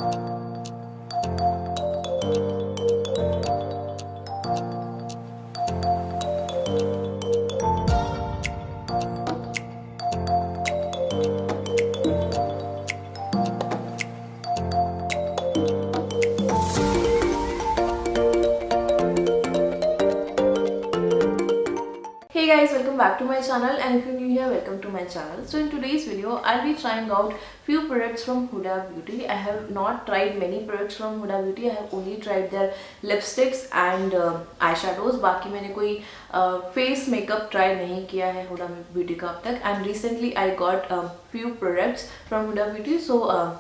Hey guys, welcome back to my channel, and if you're new here, welcome to my channel. So in today's video, I'll be trying out few products from Huda Beauty. I have not tried many products from Huda Beauty. I have only tried their lipsticks and eyeshadows. बाकी मैंने कोई face makeup try नहीं किया है Huda Beauty का अब तक. And recently I got few products from Huda Beauty. So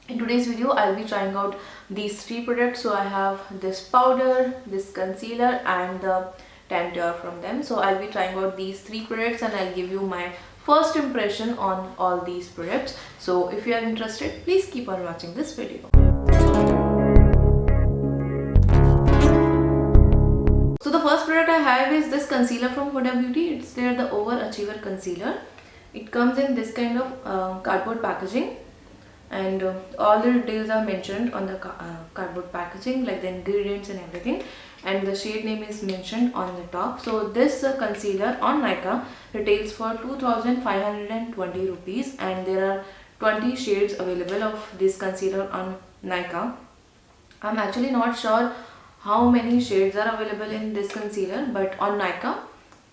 in today's video, I'll be trying out these three products. So I have this powder, this concealer, and the Tanture from them. So I'll be trying out these three products and I'll give you my first impression on all these products. So if you are interested, please keep on watching this video. So the first product I have is this concealer from Huda Beauty. It's the Overachiever Concealer. It comes in this kind of cardboard packaging, and all the details are mentioned on the cardboard packaging, like the ingredients and everything, and the shade name is mentioned on the top. So this concealer on Nykaa retails for 2520 rupees, and there are 20 shades available of this concealer on Nykaa. I'm actually not sure how many shades are available in this concealer, but on Nykaa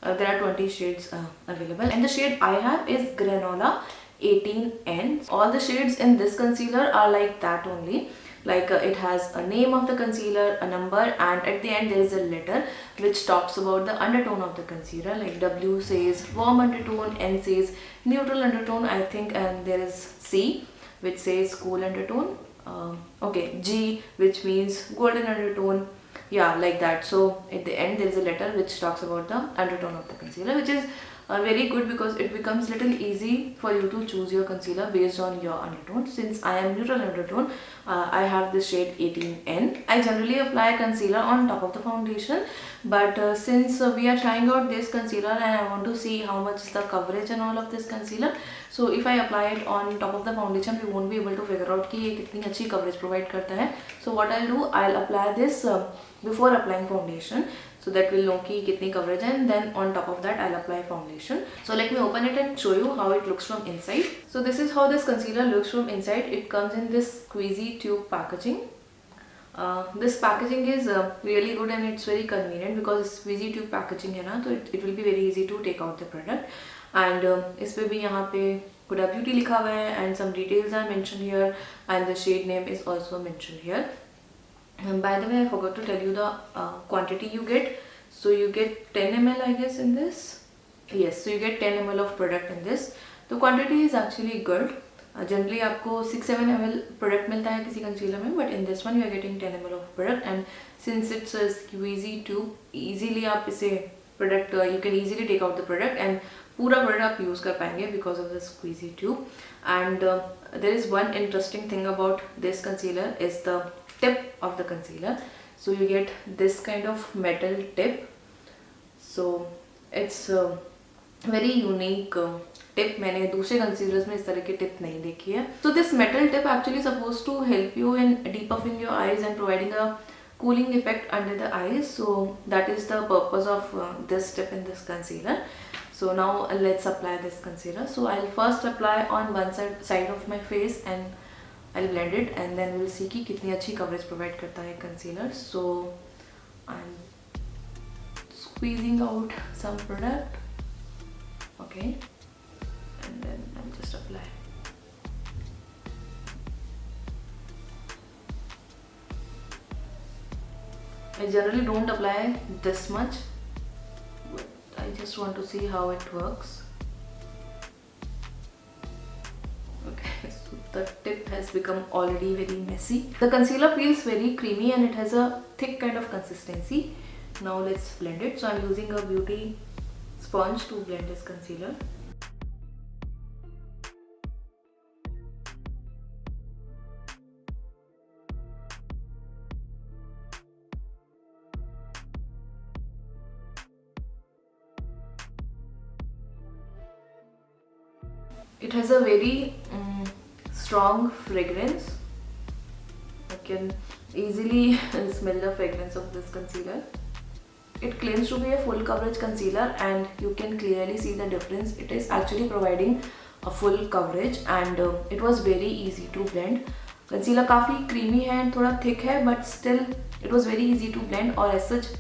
there are 20 shades available, and the shade I have is Granola 18N. All the shades in this concealer are like that only. Like it has a name of the concealer, a number, and at the end there is a letter which talks about the undertone of the concealer. Like W says warm undertone, N says neutral undertone, I think, and there is C which says cool undertone. Okay, G which means golden undertone. Yeah, like that. So at the end there is a letter which talks about the undertone of the concealer, which is very good because it becomes little easy for you to choose your concealer based on your undertone. Since I am neutral undertone, I have this shade 18N. I generally apply concealer on top of the foundation, but since we are trying out this concealer and I want to see how much is the coverage and all of this concealer, so if I apply it on top of the foundation, we won't be able to figure out कि ये कितनी अच्छी coverage provide करता है. So what I'll do, I'll apply this before applying foundation, so that we'll know कि कितनी coverage है, and then on top of that I'll apply foundation. So let me open it and show you how it looks from inside. So this is how this concealer looks from inside. It comes in this squeezy tube packaging. This packaging is really good and it's very convenient because squeezy tube packaging है ना, तो it will be very easy to take out the product. And इस पे भी यहाँ पे Huda Beauty लिखा हुआ है, and some details are mentioned here, and the shade name is also mentioned here. And by the way, I forgot to tell you the quantity you get. So you get 10 ml, I guess, in this. Yes, so you get 10 ml of product in this. The quantity is actually good. Generally आपको 6-7 ml product मिलता है किसी concealer में, but in this one you are getting 10 ml of product, and since it's a squeezy tube, easily आप इसे product you can easily take out the product and पूरा product आप use कर पाएंगे because of the squeezy tube. And there is one interesting thing about this concealer is the tip of the concealer. So you get this kind of metal tip. So it's very unique tip. मैंने दूसरे concealers में इस तरह की tip नहीं देखी है. So this metal tip actually supposed to help you in depuffing your eyes and providing a cooling effect under the eyes. So that is the purpose of this tip in this concealer. So now let's apply this concealer. So I'll first apply on one side of my face and I'll blend it, and then we'll see कि कितनी अच्छी coverage provide करता है concealer. So I'm squeezing out some product. Okay, and then I'll just apply. I generally don't apply this much, but I just want to see how it works. Okay, so the tip has become already very messy. The concealer feels very creamy and it has a thick kind of consistency. Now let's blend it. So I'm using a beauty sponge to blend this concealer. It has a very strong fragrance. can easily smell the fragrance of this concealer. It claims to be a full coverage concealer and you can clearly see the difference. It is actually providing a full coverage and it was very easy to blend. Concealer काफ़ी creamy है and थोड़ा thick है, but still it was very easy to blend और as such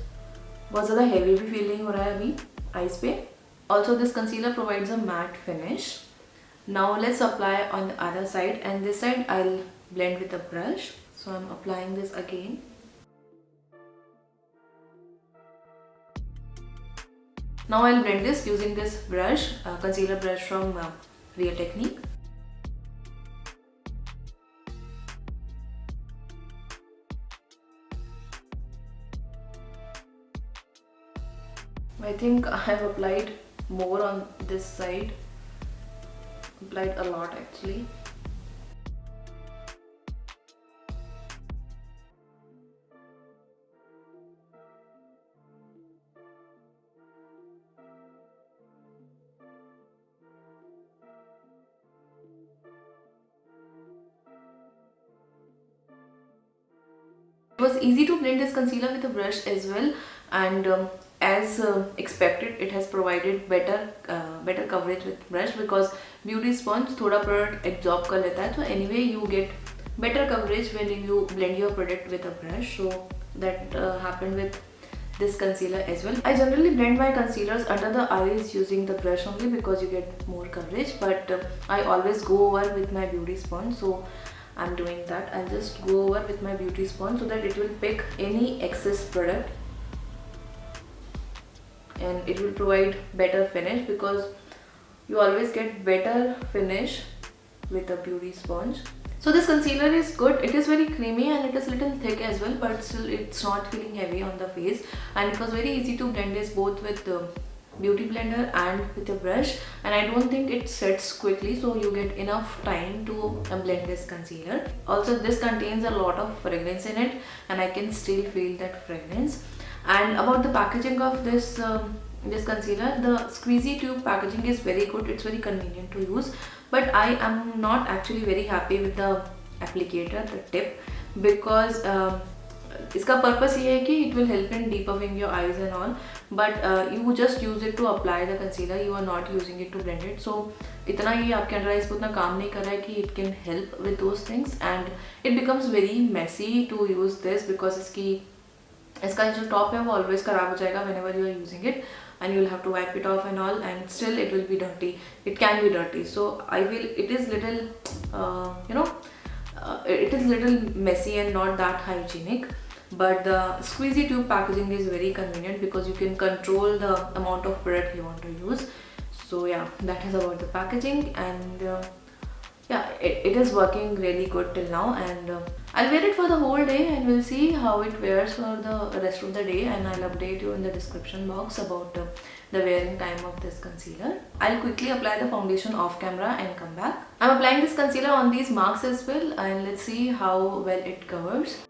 बहुत ज़्यादा heavy भी feel नहीं हो रहा है अभी eyes पे. Also this concealer provides a matte finish. Now let's apply on the other side, and this side I'll blend with a brush. So I'm applying this again. Now I'll blend this using this brush, concealer brush from Real Technique. I think I have applied more on this side. Applied a lot actually. It was easy to blend this concealer with a brush as well, and as expected it has provided better coverage with brush because beauty sponge थोड़ा product absorb कर लेता है, तो anyway you get better coverage when you blend your product with a brush. So that happened with this concealer as well. I generally blend my concealers under the eyes using the brush only because you get more coverage, but I always go over with my beauty sponge. So I'm doing that. I'll just go over with my beauty sponge so that it will pick any excess product and it will provide better finish because you always get better finish with a beauty sponge. So this concealer is good. It is very creamy and it is little thick as well, but still it's not feeling heavy on the face, and it was very easy to blend this both with the beauty blender and with a brush, and I don't think it sets quickly, so you get enough time to blend this concealer. Also this contains a lot of fragrance in it and I can still feel that fragrance. And about the packaging of this this concealer, the squeezy tube packaging is very good. It's very convenient to use, but I am not actually very happy with the applicator, the tip, because इसका purpose ये है कि it will help in depuffing your eyes and all, but you just use it to apply the concealer. You are not using it to blend it. So इतना ये आपके under eyes पे उतना काम नहीं कर रहा है कि it can help with those things, and it becomes very messy to use this because इसका जो टॉप है वो ऑलवेज खराब हो जाएगा whenever you are using it, and you will have to wipe it off and all, and still it will be dirty. It can be dirty. So I feel it is little it is little messy and not that hygienic. But the squeezy tube packaging is very convenient because you can control the amount of product you want to use. So yeah, that is about the packaging, and yeah, it is working really good till now, and I'll wear it for the whole day and we'll see how it wears for the rest of the day, and I'll update you in the description box about the wearing time of this concealer. I'll quickly apply the foundation off camera and come back. I'm applying this concealer on these marks as well, and let's see how well it covers.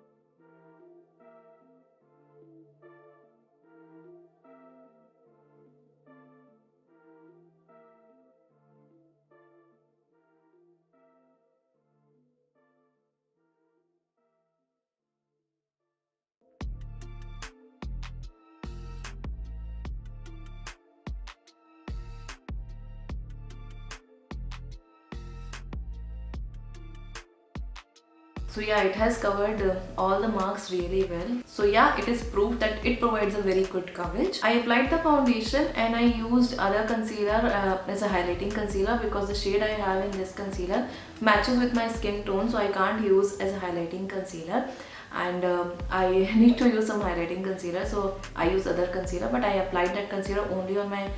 So yeah, it has covered all the marks really well. So yeah, it is proof that it provides a very good coverage. I applied the foundation and I used other concealer as a highlighting concealer because the shade I have in this concealer matches with my skin tone, so I can't use as a highlighting concealer, and I need to use some highlighting concealer, so I use other concealer, but I applied that concealer only on my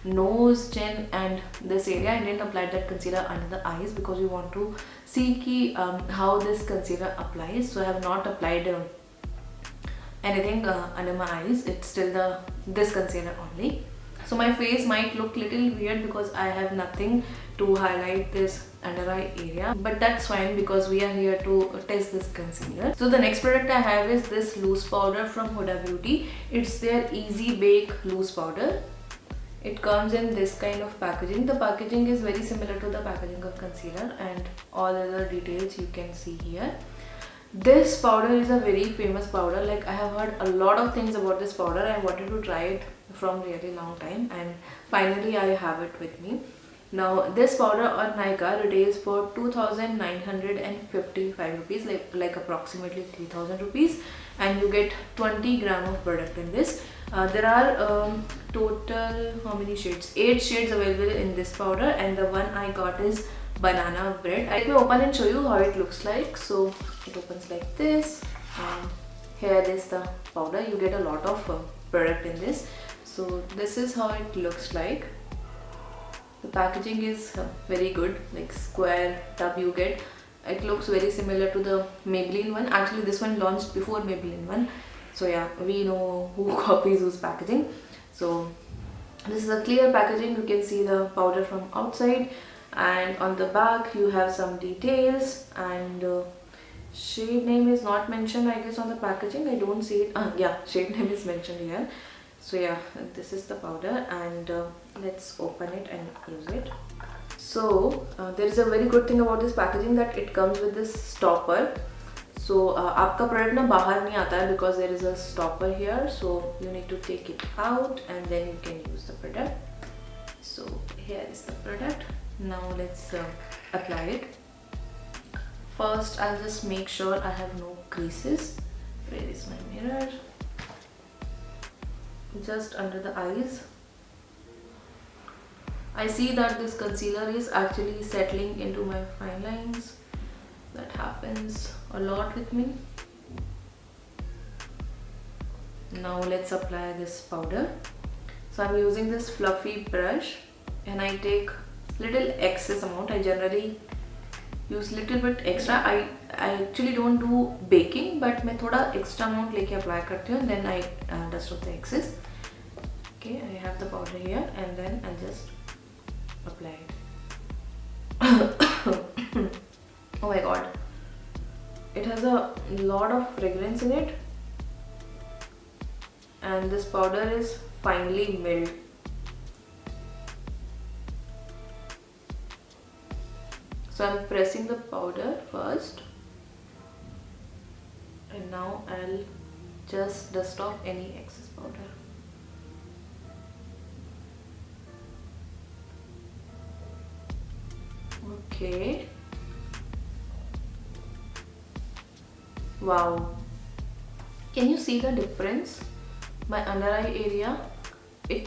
nose, chin and this area. I didn't apply that concealer under the eyes because we want to see how this concealer applies. So I have not applied anything under my eyes. It's still this concealer only. So my face might look little weird because I have nothing to highlight this under eye area, but that's fine because we are here to test this concealer. So the next product I have is this loose powder from Huda Beauty. It's their Easy Bake loose powder. It comes in this kind of packaging. The packaging is very similar to the packaging of concealer, and all other details you can see here. This powder is a very famous powder. Like, I have heard a lot of things about this powder. I wanted to try it from really long time, and finally I have it with me. Now this powder on Nykaa retails for 2,955 rupees, like approximately 3,000 rupees, and you get 20 gram of product in this. There are total how many shades? 8 shades available in this powder, and the one I got is banana bread. Let me open and show you how it looks like. So it opens like this, and here is the powder. You get a lot of product in this. So this is how it looks like. The packaging is very good, like square tub you get. It looks very similar to the Maybelline one. Actually this one launched before Maybelline one. So yeah, we know who copies whose packaging. So this is a clear packaging. You can see the powder from outside, and on the back you have some details, and shade name is not mentioned I guess on the packaging. I don't see it. Yeah, shade name is mentioned here. So yeah, this is the powder, and let's open it and use it. So there is a very good thing about this packaging, that it comes with this stopper. So आपका product ना बाहर नहीं आता है because there is a stopper here. So you need to take it out and then you can use the product. So here is the product. Now let's apply it. First I'll just make sure I have no creases. Where is my mirror? Just under the eyes. I see that this concealer is actually settling into my fine lines. That happens a lot with me. Now let's apply this powder. So I'm using this fluffy brush, and I take little excess amount. I generally use little bit extra. I actually don't do baking, but मैं थोड़ा extra amount लेके apply करती हूँ, and then I dust off the excess. Okay, I have the powder here, and then I'll just apply it. Oh my god, it has a lot of fragrance in it, and this powder is finely milled. So I'm pressing the powder first, and now I'll just dust off any excess powder. Okay. Wow. Can you see the difference? My under eye area,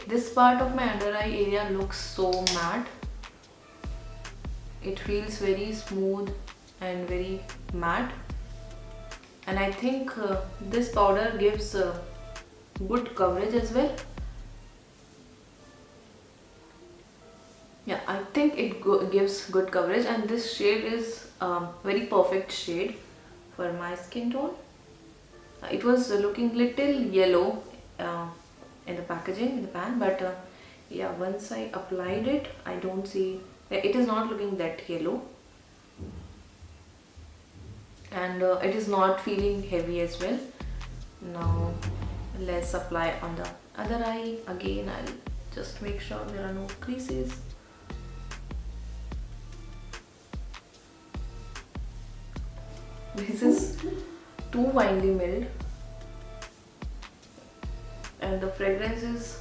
this part of my under eye area looks so matte. It feels very smooth and very matte, and I think this powder gives good coverage as well. Yeah, I think it gives good coverage, and this shade is very perfect shade for my skin tone. It was looking little yellow in the packaging, in the pan, but yeah, once I applied it, I don't see, it is not looking that yellow, and it is not feeling heavy as well. Now let's apply on the other eye. Again, I'll just make sure there are no creases. This is too finely milled, and the fragrance is,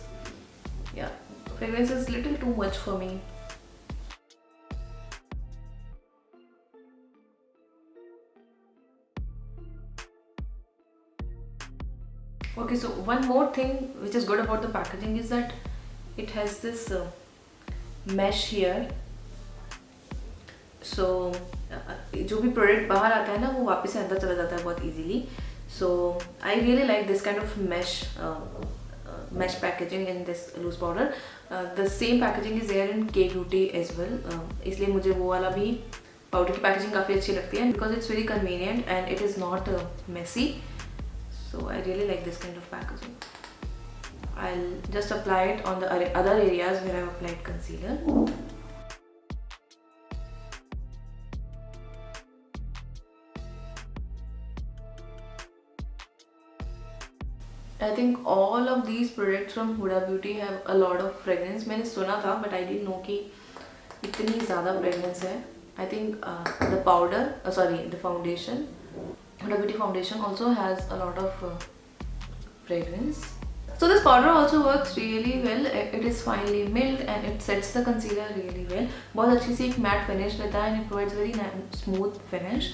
yeah, fragrance is little too much for me. Okay, so one more thing which is good about the packaging is that it has this mesh here. So जो भी product बाहर आता है ना, वो वापस से अंदर चला जाता है बहुत easily. So I really like this kind of mesh packaging in this loose powder. The same packaging is there in K Beauty as well. इसलिए मुझे वो वाला भी पाउडर की पैकेजिंग काफ़ी अच्छी लगती है, because it's very convenient and it is not messy. So I really like this kind of packaging. I'll just apply it on the other areas where I've applied concealer. I think all of these products from Huda Beauty have a lot of fragrance. मैंने सुना था, but I didn't know कि इतनी ज़्यादा fragrance है. I think the powder, the foundation Huda Beauty foundation also has a lot of fragrance. So this powder also works really well. It is finely milled and it sets the concealer really well. बहुत अच्छी सी एक matte finish देता है and it provides very smooth finish.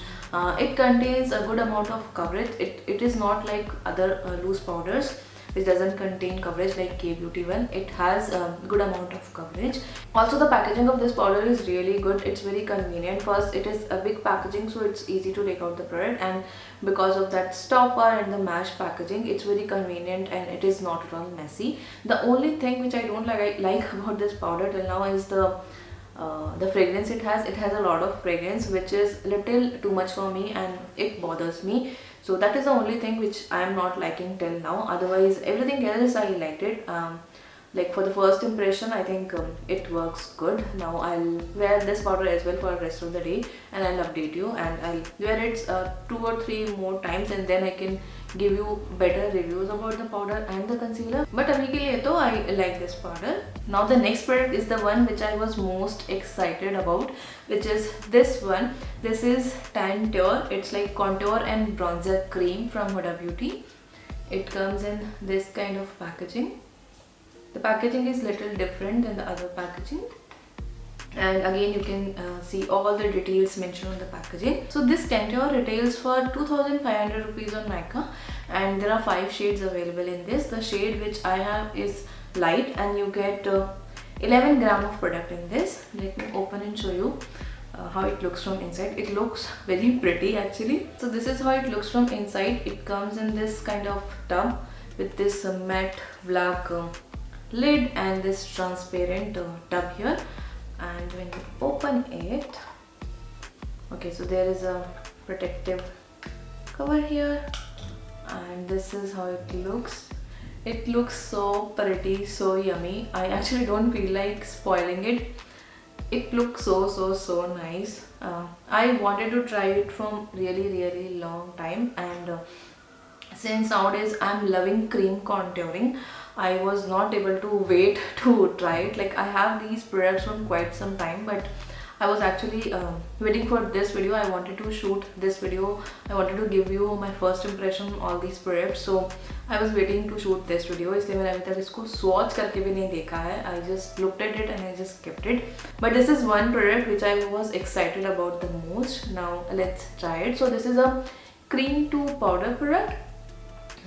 It contains a good amount of coverage. It is not like other loose powders which doesn't contain coverage like K Beauty one. It has a good amount of coverage. Also the packaging of this powder is really good. It's very convenient. First, it is a big packaging, so it's easy to take out the product, and because of that stopper and the mesh packaging, it's very convenient and it is not at all messy. The only thing which I don't like about this powder till now is the fragrance it has. It has a lot of fragrance which is little too much for me and it bothers me. So that is the only thing which I am not liking till now. Otherwise everything else I liked it. Like for the first impression, I think it works good. Now I'll wear this powder as well for the rest of the day and I'll update you, and I'll wear it 2 or 3 more times and then I can give you better reviews about the powder and the concealer. But abhi ke liye to I like this powder. Now the next product is the one which I was most excited about, which is this one. This is Tanture. It's like contour and bronzer cream from Huda Beauty. It comes in this kind of packaging. The packaging is little different than the other packaging, and again you can see all the details mentioned on the packaging. So this Tanture retails for 2500 rupees on Nykaa, and there are 5 shades available in this. The shade which I have is light, and you get 11 gram of product in this. Let me open and show you how it looks from inside. It looks very pretty actually. So this is how it looks from inside. It comes in this kind of tub with this matte black lid and this transparent tub here, and when you open it, okay, so there is a protective cover here, and this is how it looks. It looks so pretty, so yummy. I actually don't feel like spoiling it. It looks so nice. I wanted to try it from really long time, and since nowadays I'm loving cream contouring, I was not able to wait to try it. Like I have these products from quite some time, but I was actually waiting for this video. I wanted to shoot this video. I wanted to give you my first impression on all these products. So I was waiting to shoot this video. इसलिए मैंने अभी तक इसको swatch करके भी नहीं देखा है. I just looked at it and I just kept it. But this is one product which I was excited about the most. Now let's try it. So this is a cream to powder product.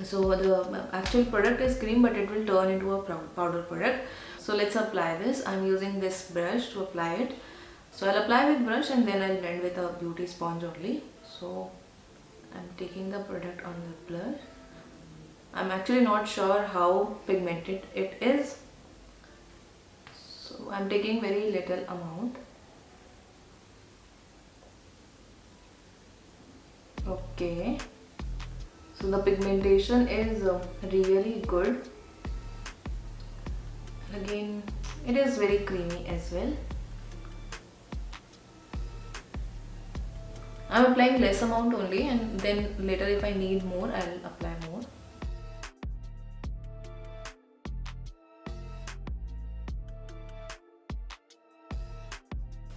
So the actual product is cream, but it will turn into a powder product. So let's apply this. I'm using this brush to apply it. So I'll apply with brush and then I'll blend with a beauty sponge only. So I'm taking the product on the blush. I'm actually not sure how pigmented it is, so I'm taking very little amount. Okay, so the pigmentation is really good. Again, it is very creamy as well. I'm applying less amount only, and then later if I need more, I'll apply more.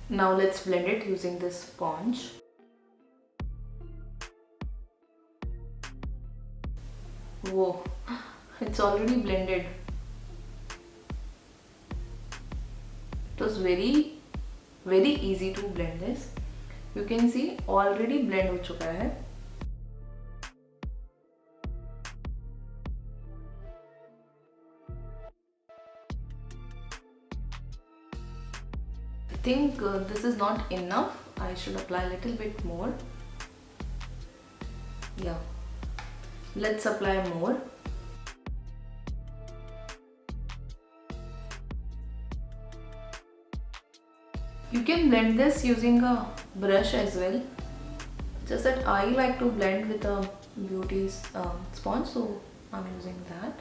Now let's blend it using this sponge. Whoa, it's already blended. It was very easy to blend this. You can see already blend हो चुका है. I think this is not enough. I should apply a little bit more. Yeah, let's apply more. You can blend this using a brush as well. Just that I like to blend with a beauty sponge, so I'm using that.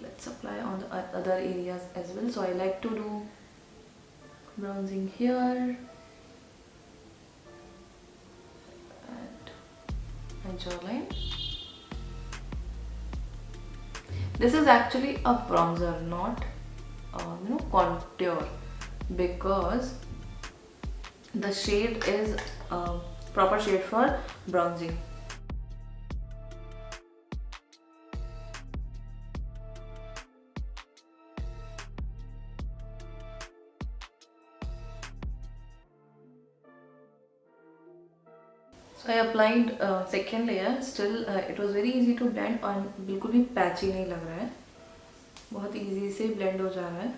Let's apply on the other areas as well. So I like to do bronzing here and my jawline. This is actually a bronzer, not contour, because the shade is proper shade for bronzing. So I applied second layer. Still it was very easy to blend और बिल्कुल भी patchy नहीं लग रहा है, बहुत easy से blend हो जा रहा है.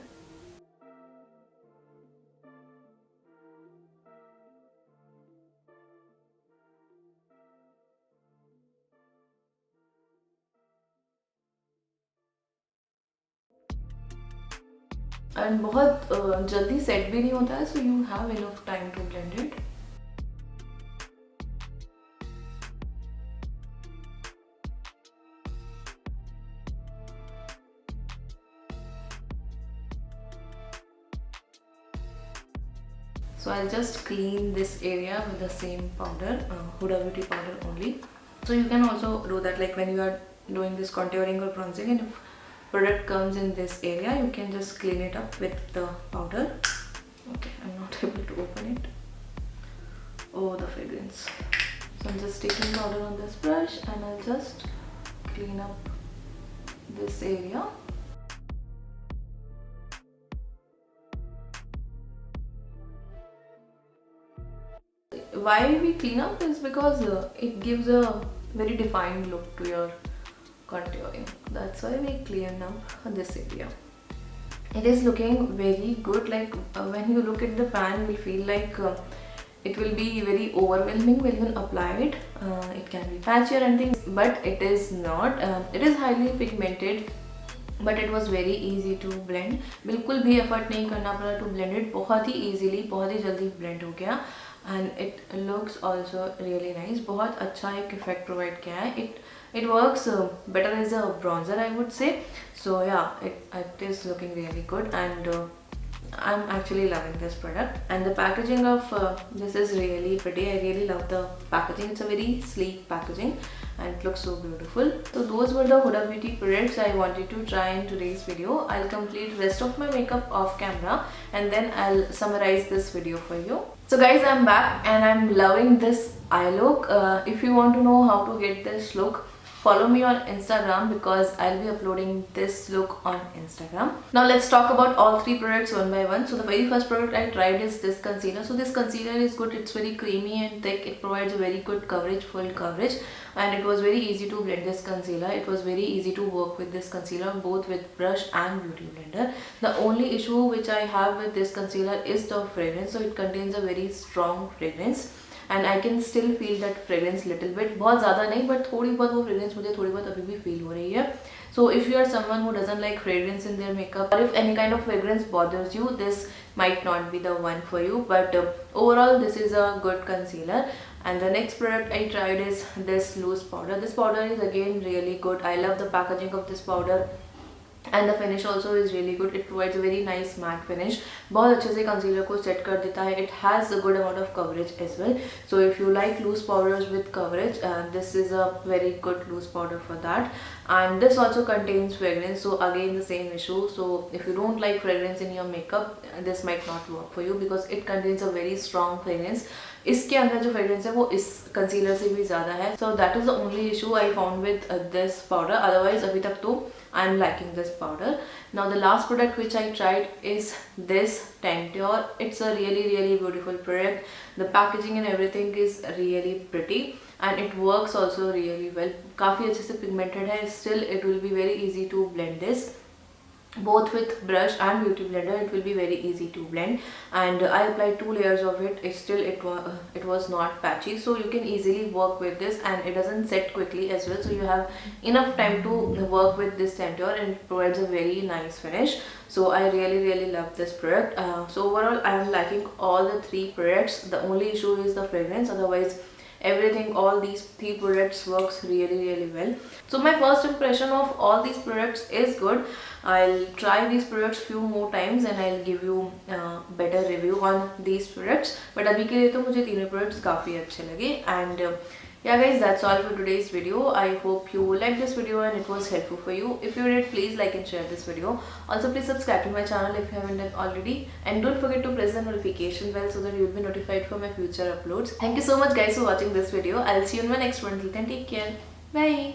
And बहुत जल्दी set भी नहीं होता है, so you have enough time to blend it. So I'll just clean this area with the same powder, Huda Beauty powder only. So you can also do that, like when you are doing this contouring or bronzing, and if product comes in this area, you can just clean it up with the powder. Okay, I'm not able to open it. Oh, the fragrance. So I'm just taking powder on this brush and I'll just clean up this area. Why we clean up is because it gives a very defined look to your contouring. That's why we clean up this area. It is looking very good. Like when you look at the pan, you will feel like it will be very overwhelming when you apply it. It can be patchier and things, but it is not. It is highly pigmented, but it was very easy to blend. बिल्कुल भी effort नहीं करना पड़ा to blend it. बहुत ही easily, बहुत ही जल्दी blend हो गया. And it looks also really nice. बहुत अच्छा एक effect provide किया है. It works better as a bronzer, I would say. So yeah, it is looking really good, and I'm actually loving this product. And the packaging of this is really pretty. I really love the packaging. It's a very sleek packaging and it looks so beautiful. So those were the Huda Beauty products I wanted to try in today's video. I'll complete rest of my makeup off camera and then I'll summarize this video for you. So guys, I'm back and I'm loving this eye look. If you want to know how to get this look, follow me on Instagram because I'll be uploading this look on Instagram. Now let's talk about all three products one by one. So the very first product I tried is this concealer. So this concealer is good. It's very creamy and thick. It provides a very good coverage, full coverage, and it was very easy to blend this concealer. It was very easy to work with this concealer both with brush and beauty blender. The only issue which I have with this concealer is the fragrance. So it contains a very strong fragrance. And I can still feel that fragrance little bit. बहुत ज़्यादा नहीं, but थोड़ी बहुत वो fragrance मुझे थोड़ी बहुत अभी भी feel हो रही है. So if you are someone who doesn't like fragrance in their makeup, or if any kind of fragrance bothers you, this might not be the one for you. But overall, this is a good concealer. And the next product I tried is this loose powder. This powder is again really good. I love the packaging of this powder. And the finish also is really good. It provides a very nice matte finish. बहुत अच्छे से concealer को set कर देता है. It has a good amount of coverage as well. So if you like loose powders with coverage, this is a very good loose powder for that. And this also contains fragrance. So again the same issue. So if you don't like fragrance in your makeup, this might not work for you because it contains a very strong fragrance. इसके अंदर जो fragrance है वो इस concealer से भी ज़्यादा है. So that is the only issue I found with this powder. Otherwise अभी तक तो I'm liking this powder. Now the last product which I tried is this Tanture. It's a really beautiful product. The packaging and everything is really pretty and it works also really well. काफ़ी अच्छे से pigmented है. Still it will be very easy to blend this. Both with brush and beauty blender, it will be very easy to blend. And I applied 2 layers of it. It was not patchy, so you can easily work with this, and it doesn't set quickly as well. So you have enough time to work with this Tanture, and it provides a very nice finish. So I really love this product. So overall, I am liking all the 3 products. The only issue is the fragrance. Otherwise, everything, all these 3 products works really well. So my first impression of all these products is good. I'll try these products few more times and I'll give you better review on these products. But अभी के लिए तो मुझे तीनों products काफ़ी अच्छे लगे. And Yeah guys, that's all for today's video. I hope you liked this video and it was helpful for you. If you did, please like and share this video. Also please subscribe to my channel if you haven't done already, and don't forget to press the notification bell so that you will be notified for my future uploads. Thank you so much guys for watching this video. I'll see you in my next one. Till then, take care. Bye.